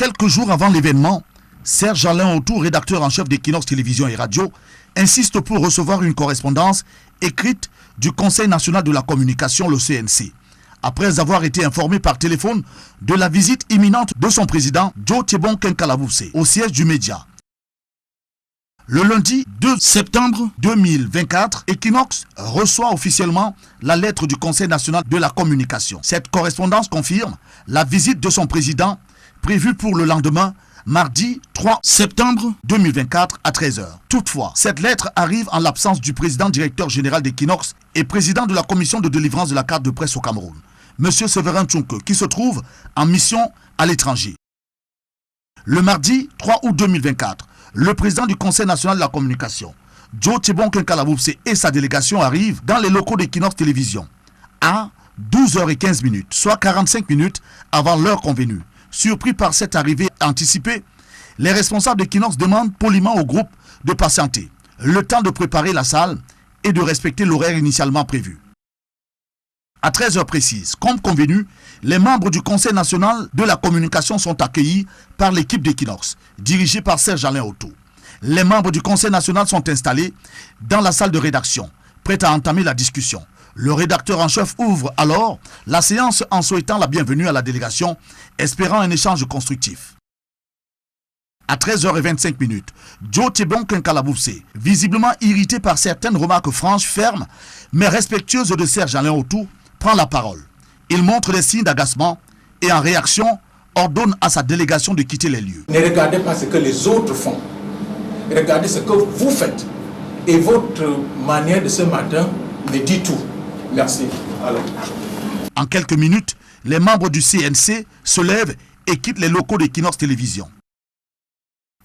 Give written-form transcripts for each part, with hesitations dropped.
Quelques jours avant l'événement, Serge Alain Autou, rédacteur en chef d'Equinox Télévision et Radio, insiste pour recevoir une correspondance écrite du Conseil national de la communication, le CNC, après avoir été informé par téléphone de la visite imminente de son président, Joe Thiebon Kenkalaboussé, au siège du média. Le lundi 2 septembre 2024, Equinox reçoit officiellement la lettre du Conseil national de la communication. Cette correspondance confirme la visite de son président prévue pour le lendemain, mardi 3 septembre 2024 à 13h. Toutefois, cette lettre arrive en l'absence du président directeur général d'Equinox et président de la commission de délivrance de la carte de presse au Cameroun, M. Séverin Tchounke, qui se trouve en mission à l'étranger. Le mardi 3 août 2024, le président du Conseil national de la communication, Joe Thiebon Kenkalaboussé, et sa délégation arrivent dans les locaux d'Equinox Télévision à 12h15, soit 45 minutes avant l'heure convenue. Surpris par cette arrivée anticipée, les responsables d'Equinox demandent poliment au groupe de patienter, le temps de préparer la salle et de respecter l'horaire initialement prévu. À 13h précises, comme convenu, les membres du Conseil national de la communication sont accueillis par l'équipe d'Equinox, dirigée par Serge Alain Autou. Les membres du Conseil national sont installés dans la salle de rédaction, prêts à entamer la discussion. Le rédacteur en chef ouvre alors la séance en souhaitant la bienvenue à la délégation, espérant un échange constructif. À 13h25, Joe Thiebon Kenkalaboussé, visiblement irrité par certaines remarques franches, fermes, mais respectueuses de Serge Alain Autou, prend la parole. Il montre des signes d'agacement et en réaction, ordonne à sa délégation de quitter les lieux. Ne regardez pas ce que les autres font. Regardez ce que vous faites. Et votre manière de ce matin me dit tout. Merci. Alors. En quelques minutes, les membres du CNC se lèvent et quittent les locaux d'Equinox Télévision.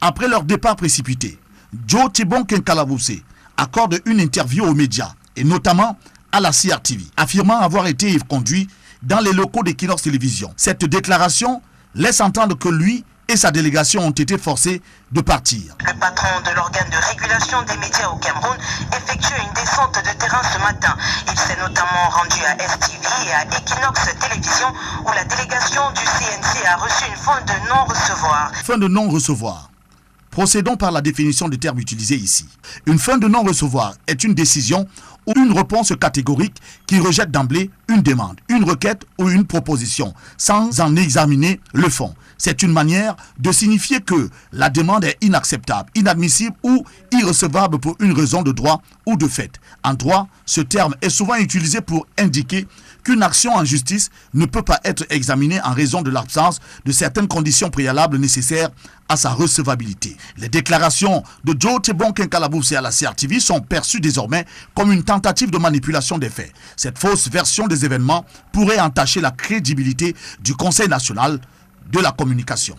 Après leur départ précipité, Joe Thiebon Kenkalaboussé accorde une interview aux médias, et notamment à la CRTV, affirmant avoir été conduit dans les locaux d'Equinox Télévision. Cette déclaration laisse entendre que lui et sa délégation ont été forcés de partir. Le patron de l'organe de régulation des médias au Cameroun effectue une descente de terrain ce matin. Il s'est notamment rendu à STV et à Equinox Télévision où la délégation du CNC a reçu une fin de non-recevoir. Fin de non-recevoir. Procédons par la définition des termes utilisés ici. Une fin de non-recevoir est une décision ou une réponse catégorique qui rejette d'emblée une demande, une requête ou une proposition, sans en examiner le fond. C'est une manière de signifier que la demande est inacceptable, inadmissible ou irrecevable pour une raison de droit ou de fait. En droit, ce terme est souvent utilisé pour indiquer qu'une action en justice ne peut pas être examinée en raison de l'absence de certaines conditions préalables nécessaires à sa recevabilité. Les déclarations de Joe Thiebon Kenkalaboussé à la CRTV sont perçues désormais comme une tentative de manipulation des faits. Cette fausse version des événements pourrait entacher la crédibilité du Conseil national de la communication.